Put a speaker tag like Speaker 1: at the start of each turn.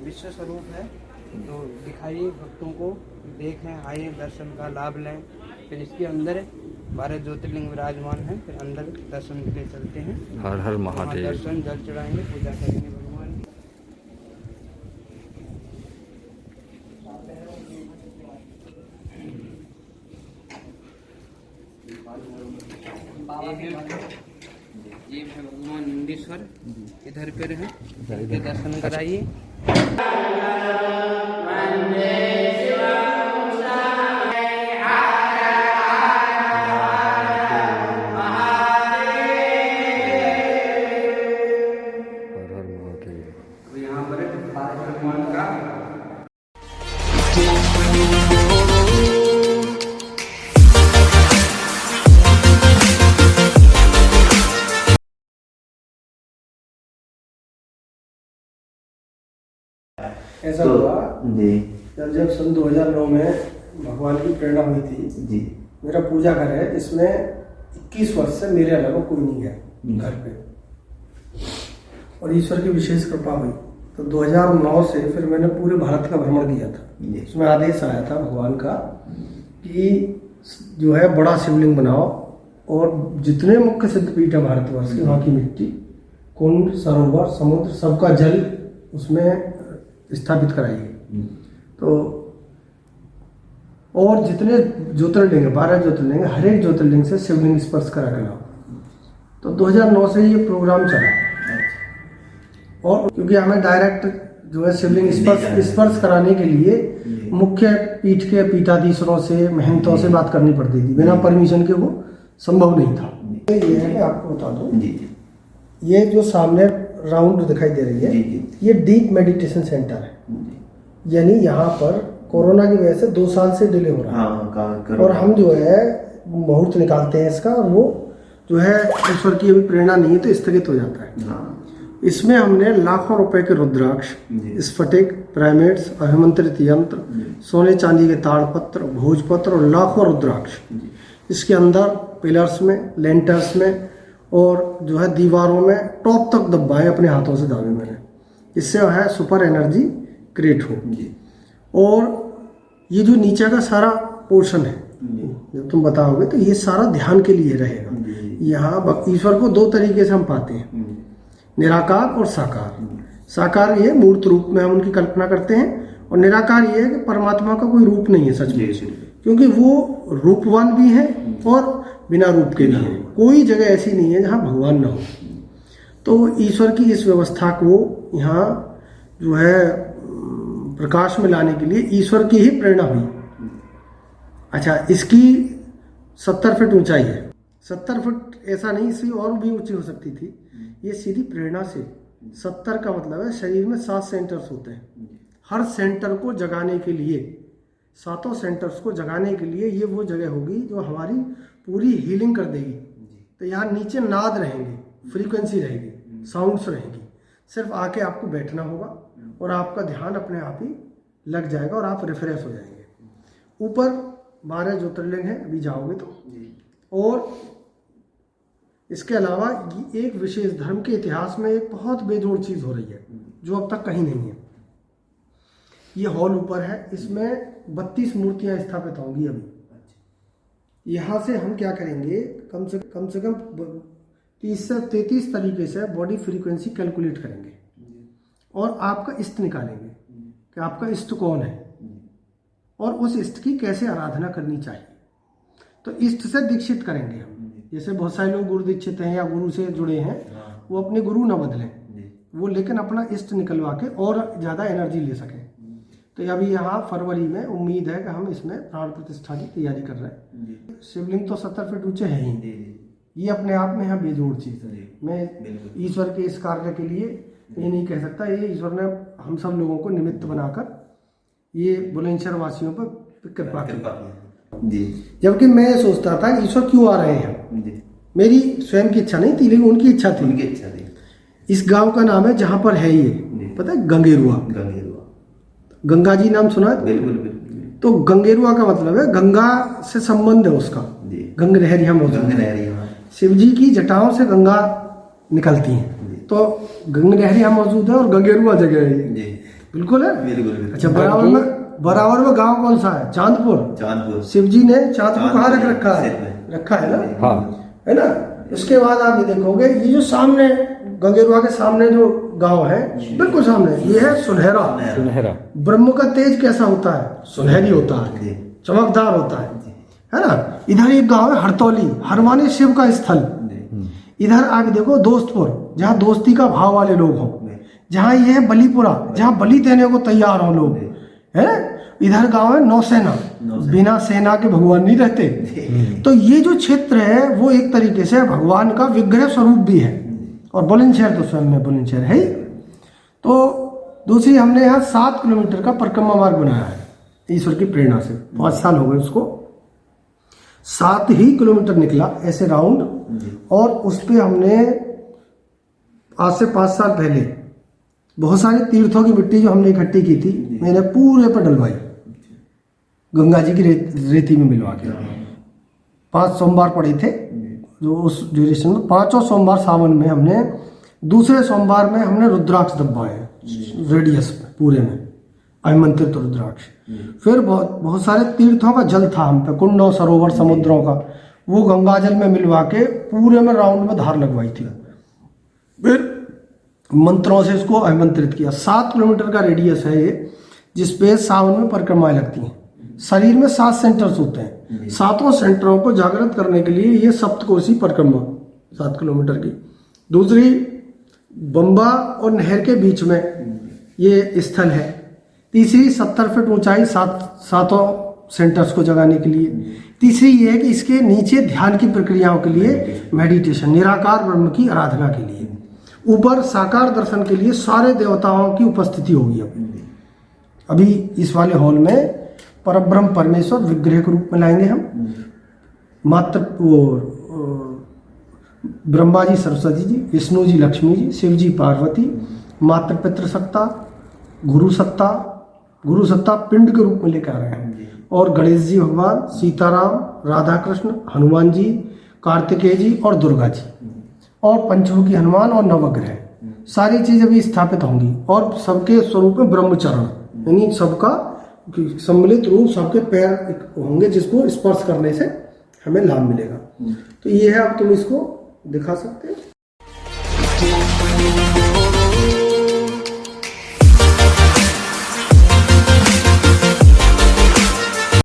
Speaker 1: विश्व स्वरूप है। तो दिखाइए भक्तों को, देखें, आइए, दर्शन का लाभ लें। फिर इसके अंदर 12 ज्योतिर्लिंग विराजमान हैं। फिर अंदर दर्शन के लिए चलते हैं।
Speaker 2: हर हर
Speaker 1: वहाँ
Speaker 2: महादेव।
Speaker 1: दर्शन, जल चढ़ाएंगे, पूजा करेंगे भगवान की। ये है भगवान मुंडेश्वर, इधर पर है, इनके दर्शन कराइए।
Speaker 2: हर हर महादेव।
Speaker 1: तो यहाँ पर भगवान का
Speaker 3: ऐसा हुआ जी। जब सन 2009 में भगवान की प्रेरणा हुई थी जी। मेरा पूजा घर है, इसमें 21 वर्ष से मेरे अलावा कोई नहीं है घर पे, और ईश्वर की विशेष कृपा हुई। तो 2009 से फिर मैंने पूरे भारत का भ्रमण किया था। उसमें आदेश आया था भगवान का कि जो है बड़ा शिवलिंग बनाओ, और जितने मुख्य सिद्धपीठ है भारतवर्ष के, वहाँ की मिट्टी, कुंड, सरोवर, समुद्र, सबका जल उसमें स्थापित कराइए। तो और जितने ज्योतिर्लिंग, 12 ज्योतिर्लिंग, हर एक ज्योतिर्लिंग से शिवलिंग स्पर्श करा के लाओ। तो 2009 से ये प्रोग्राम चला, और क्योंकि हमें डायरेक्ट जो है शिवलिंग स्पर्श कराने के लिए मुख्य पीठ के पीठाधीशरों से, महंतों से बात करनी पड़ती थी। बिना परमिशन के वो संभव नहीं था। ये है, मैं आपको बता दूं, ये जो सामने राउंड दिखाई दे रही है, ये डीप मेडिटेशन सेंटर है। यानी यहाँ पर कोरोना की वजह से 2 साल से डिले हो रहा है, और हम जो है मुहूर्त निकालते हैं इसका, और वो जो है ईश्वर की अभी प्रेरणा नहीं है तो स्थगित हो जाता है। इसमें हमने लाखों रुपए के रुद्राक्ष, स्फटिक, पिरामिड्स, अभिमंत्रित यंत्र, सोने चांदी के ताड़पत्र, भोजपत्र और लाखों रुद्राक्ष इसके अंदर पिलर्स में, लेंटर्स में और जो है दीवारों में टॉप तक दबाए अपने हाथों से दावे मैंने। इससे है सुपर एनर्जी क्रिएट हो। और ये जो नीचे का सारा पोर्शन है, जब तुम बताओगे तो ये सारा ध्यान के लिए रहेगा। यहाँ ईश्वर को 2 तरीके से हम पाते हैं, निराकार और साकार। साकार ये मूर्त रूप में हम उनकी कल्पना करते हैं, और निराकार ये है कि परमात्मा का कोई रूप नहीं है सच में, क्योंकि वो रूपवान भी है और बिना रूप के भी है। कोई जगह ऐसी नहीं है जहाँ भगवान ना हो। तो ईश्वर की इस व्यवस्था को यहाँ जो है प्रकाश में लाने के लिए ईश्वर की ही प्रेरणा हुई। अच्छा, इसकी 70 फीट ऊंचाई है। 70 फीट ऐसा नहीं, इससे और भी ऊंची हो सकती थी। ये सीधी प्रेरणा से 70 का मतलब है शरीर में 7 सेंटर्स होते हैं। हर सेंटर को जगाने के लिए, 7 सेंटर्स को जगाने के लिए ये वो जगह होगी जो हमारी पूरी हीलिंग कर देगी। तो यहाँ नीचे नाद रहेंगे, फ्रीक्वेंसी रहेगी, साउंड्स रहेंगी। सिर्फ आके आपको बैठना होगा और आपका ध्यान अपने आप ही लग जाएगा और आप रिफ्रेश हो जाएंगे। ऊपर 12 ज्योतिर्लिंग है, अभी जाओगे तो। और इसके अलावा एक विशेष धर्म के इतिहास में एक बहुत बेजोड़ चीज़ हो रही है जो अब तक कहीं नहीं है। ये हॉल ऊपर है, इसमें 32 मूर्तियां स्थापित होंगी अभी। यहाँ से हम क्या करेंगे, कम से कम 30 से 33 तरीके से बॉडी फ्रीक्वेंसी कैलकुलेट करेंगे, और आपका इष्ट निकालेंगे कि आपका इष्ट कौन है और उस इष्ट की कैसे आराधना करनी चाहिए। तो इष्ट से दीक्षित करेंगे हम। जैसे बहुत सारे लोग गुरु दीक्षित हैं या गुरु से जुड़े हैं, वो अपने गुरु ना बदलें, वो लेकिन अपना इष्ट निकलवा के और ज़्यादा एनर्जी ले सकें। तो अभी यहाँ फरवरी में उम्मीद है कि हम इसमें प्राण प्रतिष्ठा की तैयारी कर रहे हैं। शिवलिंग तो 70 फीट ऊंचे है ही, ये अपने आप में यहाँ बेजोड़ चीज़ है। मैं ईश्वर के इस कार्य के लिए ये नहीं कह सकता, ये ईश्वर ने हम सब लोगों को निमित्त बनाकर ये बुलंदशहर वासियों पर कृपा की। जबकि मैं सोचता था ईश्वर क्यों आ रहे हैं, मेरी स्वयं की इच्छा नहीं थी, लेकिन उनकी इच्छा थी। इस गांव का नाम है जहाँ पर है ये, पता है, गंगेरुआ। गंगा जी नाम सुना है? बिल्कुल। तो गंगेरुआ का मतलब है गंगा से संबंध है उसका। गंगनहरिया मौजूद, शिव जी की जटाओं से गंगा निकलती हैं, तो गंगनहरिया मौजूद है और गंगेरुआ जगह है। बिल्कुल है।
Speaker 4: बिल्कुल।
Speaker 3: अच्छा, बराबर में गांव कौन सा है? चांदपुर। शिव जी ने चांदपुर कहाँ रख रखा है? रखा है ना,
Speaker 2: हाँ
Speaker 3: है ना। उसके बाद आप ये देखोगे, ये जो सामने गंगेरुआ के सामने जो गांव है, बिल्कुल सामने, ये है सुनहरा। ब्रह्म का तेज कैसा होता है? सुनहरी होता है, चमकदार होता है ना। इधर एक गांव है हरतौली, हरमानी शिव का स्थल। इधर आगे देखो दोस्तपुर, जहाँ दोस्ती का भाव वाले लोग हों। जहाँ ये है बलीपुरा, जहाँ बलि देने को तैयार हों लोग, है। इधर गांव है नौसेना, बिना सेना के भगवान नहीं रहते। तो ये जो क्षेत्र है वो एक तरीके से भगवान का विग्रह स्वरूप भी है। और बुलंदशहर तो स्वयं में बुलंदशहर है ही। तो दूसरी, हमने यहाँ 7 किलोमीटर का परिक्रमा मार्ग बनाया है ईश्वर की प्रेरणा से। 5 साल हो गए उसको। 7 ही किलोमीटर निकला ऐसे राउंड। और उस पर हमने आज से 5 साल पहले बहुत सारे तीर्थों की मिट्टी जो हमने इकट्ठी की थी, मैंने पूरे पर डलवाई, गंगा जी की रेती में मिलवा के। 5 सोमवार पड़े थे जो उस ड्यूरेशन में। 5 सोमवार सावन में हमने, दूसरे सोमवार में हमने रुद्राक्ष दबाए रेडियस में पूरे में, आमंत्रित रुद्राक्ष। फिर बहुत सारे तीर्थों का जल था हम पे, कुंडों, सरोवर, समुद्रों का, वो गंगा जल में मिलवा के पूरे में राउंड में धार लगवाई थी। फिर मंत्रों से इसको आमंत्रित किया। 7 किलोमीटर का रेडियस है ये, जिसपे सावन में परिक्रमाएं लगती हैं। शरीर में 7 सेंटर्स होते हैं। 7 सेंटरों को जागृत करने के लिए ये सप्तकोशी परिक्रमा 7 किलोमीटर की। दूसरी, बम्बा और नहर के बीच में ये स्थल है। तीसरी, 70 फीट ऊंचाई, 7 सेंटर्स को जगाने के लिए। तीसरी ये है कि इसके नीचे ध्यान की प्रक्रियाओं के लिए, मेडिटेशन, निराकार ब्रह्म की आराधना के लिए। ऊपर साकार दर्शन के लिए सारे देवताओं की उपस्थिति होगी। अभी इस वाले हॉल में परब्रह्म परमेश्वर विग्रह के रूप में लाएंगे हम। मात्र ब्रह्मा जी सरस्वती जी, विष्णु जी लक्ष्मी जी, शिव जी पार्वती, मातृ पितृ सत्ता, गुरु सत्ता पिंड के रूप में लेकर आ रहे हैं। और गणेश जी भगवान, सीताराम, राधा कृष्ण, हनुमान जी, कार्तिकेय जी और दुर्गा जी, और पंचमुखी हनुमान और नवग्रह, सारी चीज अभी स्थापित होंगी। और सबके स्वरूप में ब्रह्मचरण, यानी सबका सम्मिलित रूप, सबके पैर होंगे जिसको स्पर्श करने से हमें लाभ मिलेगा। तो ये है, अब तुम इसको दिखा सकते हो।